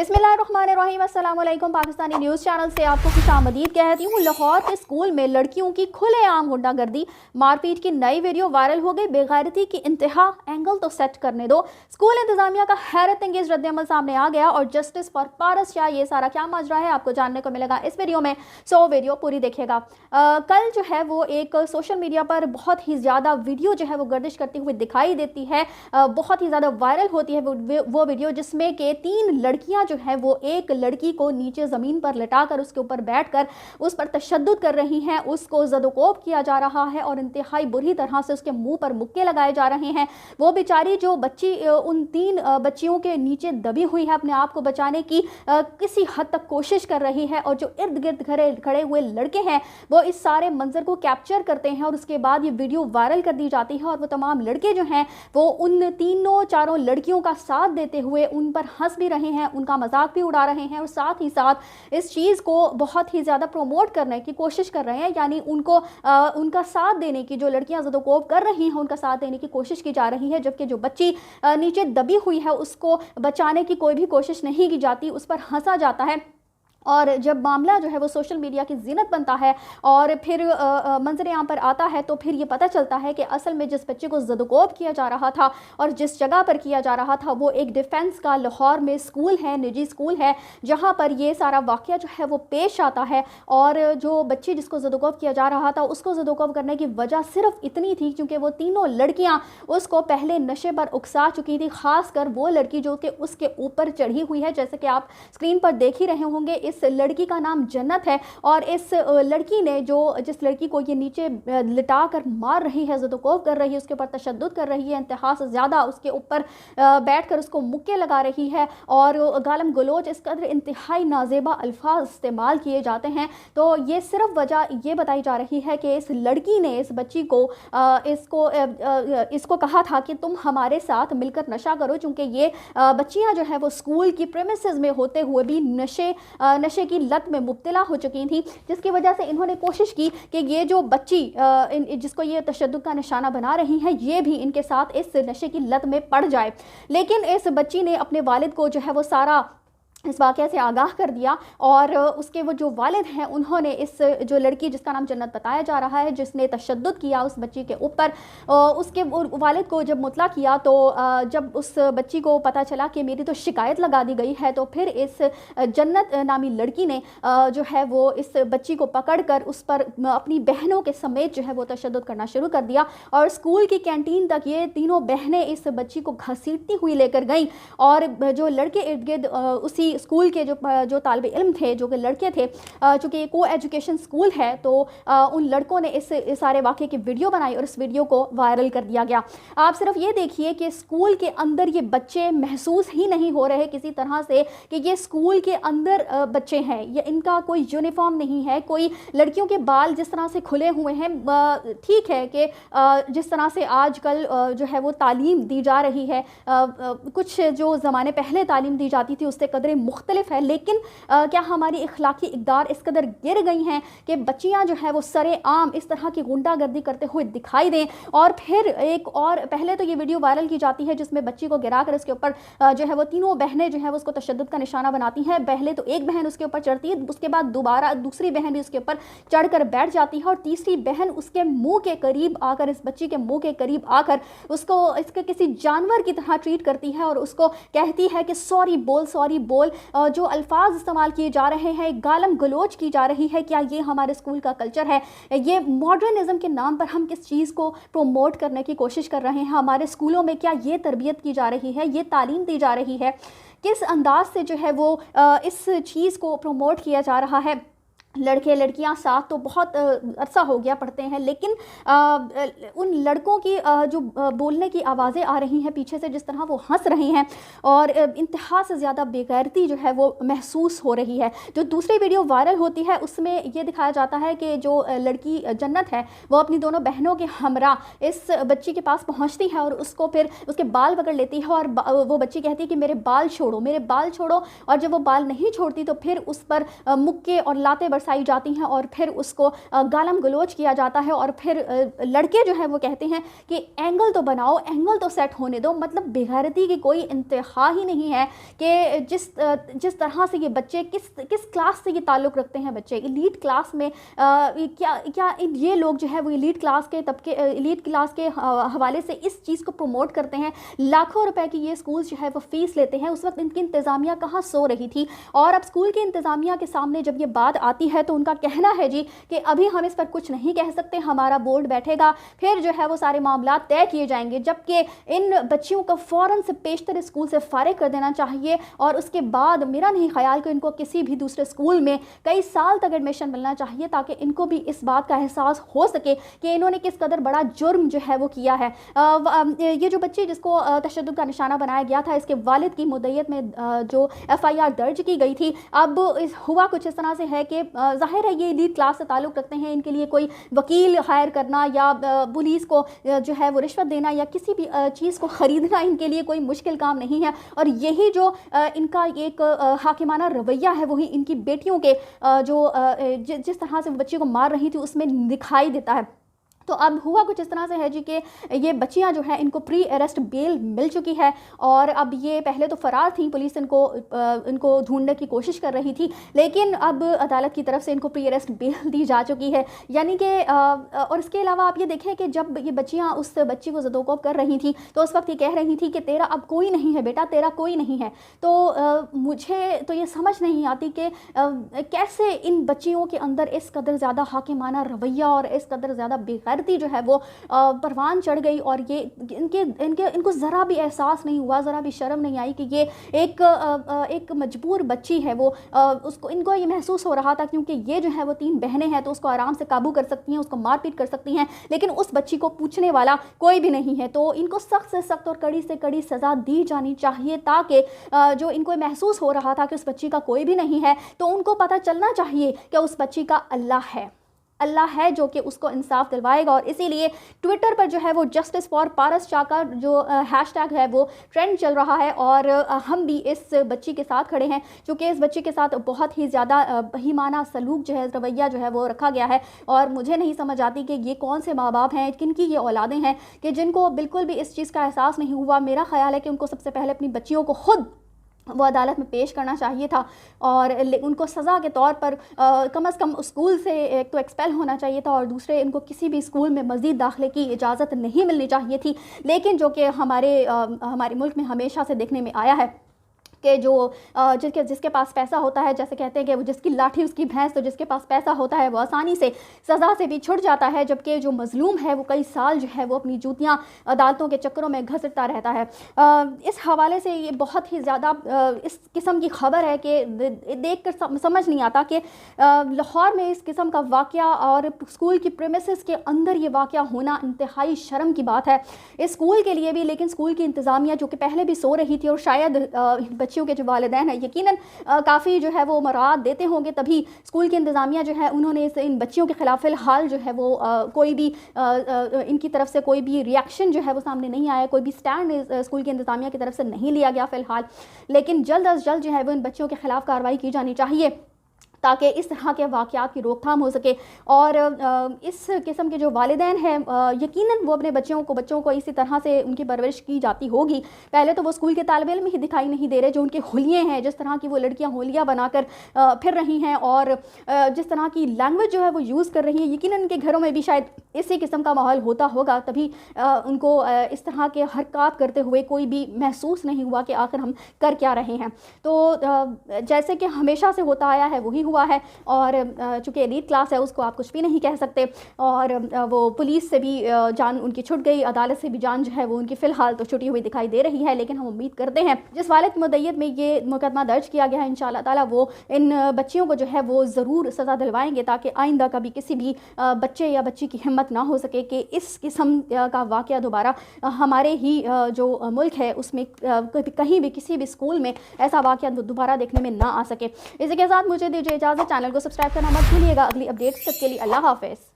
बिस्मिल्लाहिर्रहमानिर्रहीम। अस्सलाम वालेकुम। पाकिस्तानी न्यूज़ चैनल से आपको खुशामदीद कहती हूँ। लाहौर के स्कूल में लड़कियों की खुलेआम गुंडागर्दी, मारपीट की नई वीडियो वायरल हो गई। बेगैरती की इंतहा, एंगल तो सेट करने दो। स्कूल इंतजामिया का हैरत अंगेज रद्दअमल सामने आ गया और जस्टिस फॉर पारस शाह, ये सारा क्या माजरा है आपको जानने को मिलेगा इस वीडियो में, सो वीडियो पूरी देखिएगा। कल जो है वो एक सोशल मीडिया पर बहुत ही ज़्यादा वीडियो जो है वो गर्दिश करती हुई दिखाई देती है, बहुत ही ज़्यादा वायरल होती है वो वीडियो, जिसमें कि 3 लड़कियां जो है वो एक लड़की को नीचे ज़मीन पर लिटाकर उसके ऊपर बैठकर उस पर तशद्दुद कर रही हैं, उसको ज़दोकोब किया जा रहा है और इंतहाई बुरी तरह से उसके मुंह पर मुक्के लगाए जा रहे हैं। वो बेचारी जो बच्ची उन 3 बच्चियों के नीचे दबी हुई है, अपने आप को बचाने की किसी हद तक कोशिश कर रही है, और जो इर्द गिर्द खड़े हुए लड़के हैं वो इस सारे मंजर को कैप्चर करते हैं और उसके बाद ये वीडियो वायरल कर दी जाती है। और वो तमाम लड़के जो हैं वो उन 3-4 लड़कियों का साथ देते हुए उन पर हंस भी रहे हैं, उनका मजाक भी उड़ा रहे हैं और साथ ही साथ इस चीज़ को बहुत ही ज़्यादा प्रमोट करने की कोशिश कर रहे हैं। यानी उनको उनका साथ देने की, जो लड़कियां ज़दोकोब कर रही हैं उनका साथ देने की कोशिश की जा रही है, जबकि जो बच्ची नीचे दबी हुई है उसको बचाने की कोई भी कोशिश नहीं की जाती, उस पर हंसा जाता है। और जब मामला जो है वो सोशल मीडिया की ज़ीनत बनता है और फिर मंजर आम पर आता है, तो फिर ये पता चलता है कि असल में जिस बच्चे को ज़दोकोब किया जा रहा था और जिस जगह पर किया जा रहा था वो एक डिफेंस का लाहौर में स्कूल है, निजी स्कूल है, जहाँ पर ये सारा वाक़या जो है वो पेश आता है। और जो बच्ची जिसको ज़दोकोब किया जा रहा था उसको ज़दोकोब करने की वजह सिर्फ इतनी थी क्योंकि वो तीनों लड़कियाँ उसको पहले नशे पर उकसा चुकी थी, ख़ासकर वो लड़की जो कि उसके ऊपर चढ़ी हुई है, जैसे कि आप स्क्रीन पर देख ही रहे होंगे। इस लड़की का नाम जन्नत है और इस लड़की ने जिस लड़की को ये नीचे लिटा कर मार रही है, ज़दोकोब कर रही है, उसके ऊपर तशद्दुद कर रही है, इंतहा से ज़्यादा उसके ऊपर बैठकर उसको मुक्के लगा रही है और गालम गलोच, इस कदर इंतहाई नाजेबा अल्फाज इस्तेमाल किए जाते हैं। तो ये सिर्फ वजह ये बताई जा रही है कि इस लड़की ने इस बच्ची को इसको कहा था कि तुम हमारे साथ मिलकर नशा करो, चूँकि ये बच्चियाँ जो है वो स्कूल की प्रेमिसेस में होते हुए भी नशे की लत में मुब्तला हो चुकी थी, जिसकी वजह से इन्होंने कोशिश की कि ये जो बच्ची जिसको ये तशद्दुद का निशाना बना रही है ये भी इनके साथ इस नशे की लत में पड़ जाए। लेकिन इस बच्ची ने अपने वालिद को जो है वो सारा इस वाक़े से आगाह कर दिया और उसके वो जो वालिद हैं उन्होंने इस जो लड़की जिसका नाम जन्नत बताया जा रहा है, जिसने तशद्दुद किया उस बच्ची के ऊपर, उसके वालिद को जब मुतला किया तो जब उस बच्ची को पता चला कि मेरी तो शिकायत लगा दी गई है, तो फिर इस जन्नत नामी लड़की ने जो है वो इस बच्ची को पकड़ कर उस पर अपनी बहनों के समेत जो है वो तशद्दुद करना शुरू कर दिया और स्कूल की कैंटीन तक ये तीनों बहनें इस बच्ची को घसीटती हुई लेकर गईं। और जो लड़के इर्द गिर्द उसी स्कूल के जो तालिब इल्म थे, जो कि लड़के थे, चूँकि ये को एजुकेशन स्कूल है, तो उन लड़कों ने इस सारे वाक़े की वीडियो बनाई और इस वीडियो को वायरल कर दिया गया। आप सिर्फ ये देखिए कि स्कूल के अंदर ये बच्चे महसूस ही नहीं हो रहे किसी तरह से कि ये स्कूल के अंदर बच्चे हैं, ये इनका कोई यूनिफॉर्म नहीं है, कोई लड़कियों के बाल जिस तरह से खुले हुए हैं। ठीक है कि जिस तरह से आजकल जो है वो तालीम दी जा रही है, कुछ जो ज़माने पहले तालीम दी जाती थी उससे कदरें मुख्तलिफ है, लेकिन क्या हमारी इखलाकी इक़दार इस कदर गिर गई हैं कि बच्चियां जो है वो सरे आम इस तरह की गुंडागर्दी करते हुए दिखाई दें। और फिर एक और पहले तो ये वीडियो वायरल की जाती है जिसमें बच्ची को गिरा कर इसके ऊपर जो है वो तीनों बहनें जो है वो उसको तशद्दुद का निशाना बनाती हैं। पहले तो एक बहन उसके ऊपर चढ़ती है, उसके बाद दोबारा दूसरी बहन भी उसके ऊपर चढ़कर बैठ जाती है और तीसरी बहन उसके मुँह के करीब आकर, इस बच्ची के मुँह के करीब आकर उसको इसके किसी जानवर की तरह ट्रीट करती है और उसको कहती है कि सॉरी बोल। जो अल्फाज इस्तेमाल किए जा रहे हैं, गालम गलोच की जा रही है, क्या ये हमारे स्कूल का कल्चर है? ये मॉडर्निज्म के नाम पर हम किस चीज़ को प्रोमोट करने की कोशिश कर रहे हैं? हमारे स्कूलों में क्या ये तरबियत की जा रही है, ये तालीम दी जा रही है? किस अंदाज से जो है वो इस चीज़ को प्रोमोट किया जा रहा है? लड़के लड़कियां साथ तो बहुत अरसा हो गया पढ़ते हैं, लेकिन उन लड़कों की जो बोलने की आवाज़ें आ रही हैं पीछे से, जिस तरह वो हंस रही हैं और इंतहा से ज़्यादा बेगैरती जो है वो महसूस हो रही है। जो दूसरी वीडियो वायरल होती है उसमें ये दिखाया जाता है कि जो लड़की जन्नत है वो अपनी दोनों बहनों के हमरा इस बच्ची के पास पहुँचती है और उसको फिर उसके बाल पकड़ लेती है और वो बच्ची कहती है कि मेरे बाल छोड़ो। और जब वो बाल नहीं छोड़ती तो फिर उस पर मुक्के और लाते बरसाई जाती हैं और फिर उसको गालम गलोच किया जाता है, और फिर लड़के जो है वो कहते हैं कि एंगल तो बनाओ, एंगल तो सेट होने दो। मतलब बेगैरती की कोई इंतहा ही नहीं है कि जिस तरह से ये बच्चे किस क्लास से ये ताल्लुक़ रखते हैं। बच्चे एलीट क्लास में क्या ये लोग जो है वो एलीट क्लास के हवाले से इस चीज़ को प्रमोट करते हैं। लाखों रुपए की ये स्कूल जो है वो फ़ीस लेते हैं। उस वक्त इनकी इंतज़ामिया कहाँ सो रही थी। और अब स्कूल की इंतज़ामिया के सामने जब ये बात आती है तो उनका कहना है जी कि अभी हम इस पर कुछ नहीं कह सकते, हमारा बोर्ड बैठेगा, फिर जो है वो सारे मामला तय किए जाएंगे। जबकि इन बच्चियों को फ़ौरन से पेशतर स्कूल से फारिग कर देना चाहिए, और उसके बाद मेरा नहीं ख्याल कि इनको किसी भी दूसरे स्कूल में कई साल तक एडमिशन मिलना चाहिए, ताकि इनको भी इस बात का एहसास हो सके कि इन्होंने किस कदर बड़ा जुर्म जो है वो किया है। ये जो बच्ची जिसको तशद्दुद का निशाना बनाया गया था, इसके वालिद की मुद्दत में जो FIR दर्ज की गई थी, अब हुआ कुछ इस तरह से है कि ज़ाहिर है ये एलीट क्लास से ताल्लुक़ रखते हैं, इनके लिए कोई वकील हायर करना या पुलिस को जो है वो रिश्वत देना या किसी भी चीज़ को ख़रीदना इनके लिए कोई मुश्किल काम नहीं है। और यही जो इनका एक हाकिमाना रवैया है वही इनकी बेटियों के जिस तरह से बच्ची को मार रही थी उसमें दिखाई देता है। तो अब हुआ कुछ इस तरह से है जी कि ये बच्चियां जो हैं इनको प्री अरेस्ट बेल मिल चुकी है, और अब ये पहले तो फ़रार थी, पुलिस इनको ढूंढने की कोशिश कर रही थी, लेकिन अब अदालत की तरफ से इनको प्री अरेस्ट बेल दी जा चुकी है। यानी कि और इसके अलावा आप ये देखें कि जब ये बच्चियां उस बच्ची को ज़दोकोब कर रही थी तो उस वक्त ये कह रही थी कि तेरा अब कोई नहीं है बेटा, तेरा कोई नहीं है। तो मुझे तो ये समझ नहीं आती कि कैसे इन बच्चियों के अंदर इस कदर ज़्यादा हाकिमाना रवैया और इस कदर ज़्यादा बेगैरती जो है वो परवान चढ़ गई, और ये इनको ज़रा भी एहसास नहीं हुआ, ज़रा भी शर्म नहीं आई कि ये एक मजबूर बच्ची है। वो इनको ये महसूस हो रहा था क्योंकि ये जो है वो 3 बहनें हैं तो उसको आराम से काबू कर सकती हैं, उसको मारपीट कर सकती हैं, लेकिन उस बच्ची को पूछने वाला कोई भी नहीं है। तो इनको सख्त से सख्त और कड़ी से कड़ी सज़ा दी जानी चाहिए, ताकि जो इनको महसूस हो रहा था कि उस बच्ची का कोई भी नहीं है, तो उनको पता चलना चाहिए कि उस बच्ची का अल्लाह है जो कि उसको इंसाफ दिलवाएगा। और इसीलिए ट्विटर पर जो है वो जस्टिस फॉर पारस शाह का जो हैशटैग है वो ट्रेंड चल रहा है, और हम भी इस बच्ची के साथ खड़े हैं, क्योंकि इस बच्ची के साथ बहुत ही ज़्यादा बहीमाना सलूक जो है, रवैया जो है वो रखा गया है। और मुझे नहीं समझ आती कि ये कौन से माँ बाप हैं, किनकी ये औलादें हैं कि जिनको बिल्कुल भी इस चीज़ का एहसास नहीं हुआ। मेरा ख्याल है कि उनको सबसे पहले अपनी बच्चियों को खुद वो अदालत में पेश करना चाहिए था, और उनको सज़ा के तौर पर कम से कम स्कूल से एक तो एक्सपेल होना चाहिए था, और दूसरे इनको किसी भी स्कूल में मज़ीद दाखिले की इजाज़त नहीं मिलनी चाहिए थी। लेकिन जो कि हमारे मुल्क में हमेशा से देखने में आया है कि जिसके पास पैसा होता है, जैसे कहते हैं कि वो जिसकी लाठी उसकी भैंस, तो जिसके पास पैसा होता है वो आसानी से सज़ा से भी छुट जाता है, जबकि जो मज़लूम है वो कई साल जो है वो अपनी जूतियाँ अदालतों के चक्करों में घसीटता रहता है। इस हवाले से ये बहुत ही ज़्यादा इस किस्म की खबर है कि देख कर समझ नहीं आता कि लाहौर में इस किस्म का वाक़या और स्कूल की प्रेमिसेस के अंदर ये वाक़या होना इंतहाई शर्म की बात है इस स्कूल के लिए भी, लेकिन स्कूल की इंतज़ामिया जो कि पहले भी सो रही थी, और शायद बच्चियों के जो वालिदैन हैं यकीनन काफ़ी जो है वो मराद देते होंगे, तभी स्कूल की इंतज़ामिया जो है उन्होंने इन बच्चियों के ख़िलाफ़ फ़िलहाल जो है वो कोई भी इनकी तरफ से कोई भी रिएक्शन जो है वो सामने नहीं आया, कोई भी स्टैंड स्कूल की इंतज़ामिया की तरफ से नहीं लिया गया फ़िलहाल। लेकिन जल्द अज जल्द जो है वो इन बच्चियों के ख़िलाफ़ कार्रवाई की जानी चाहिए, ताकि इस तरह के वाक़यात की रोकथाम हो सके। और इस किस्म के जो वालिदैन हैं यकीनन वो अपने बच्चों को इसी तरह से उनकी परवरिश की जाती होगी। पहले तो वो स्कूल के तालिब इल्म ही दिखाई नहीं दे रहे, जो उनके हुलिये हैं, जिस तरह की वो लड़कियां होलियां बनाकर फिर रही हैं, और जिस तरह की लैंग्वेज जो है वो यूज़ कर रही हैं, यकीनन उनके घरों में भी शायद इसी किस्म का माहौल होता होगा, तभी उनको इस तरह के हरकत करते हुए कोई भी महसूस नहीं हुआ कि आखिर हम कर क्या रहे हैं। तो जैसे कि हमेशा से होता आया है वही हुआ है, और चूँकि एलीट क्लास है उसको आप कुछ भी नहीं कह सकते, और वो पुलिस से भी जान उनकी छुट गई, अदालत से भी जान जो है वो उनकी फ़िलहाल तो छुटी हुई दिखाई दे रही है। लेकिन हम उम्मीद करते हैं जिस वालिद मुद्दत में ये मुकदमा दर्ज किया गया है इंशाअल्लाह ताला वो इन बच्चियों को जो है वो ज़रूर सज़ा दिलवाएंगे, ताकि आइंदा कभी किसी भी बच्चे या बच्ची की हिम्मत ना हो सके कि इस किस्म का वाक़या दोबारा हमारे ही जो मुल्क है उसमें कहीं भी किसी भी स्कूल में ऐसा वाक़या दोबारा देखने में ना आ सके। इसी के साथ मुझे दीजिए इजाज़त, चैनल को सब्सक्राइब करना मत भूलिएगा। अगली अपडेट्स तक के लिए अल्लाह हाफ़िज़।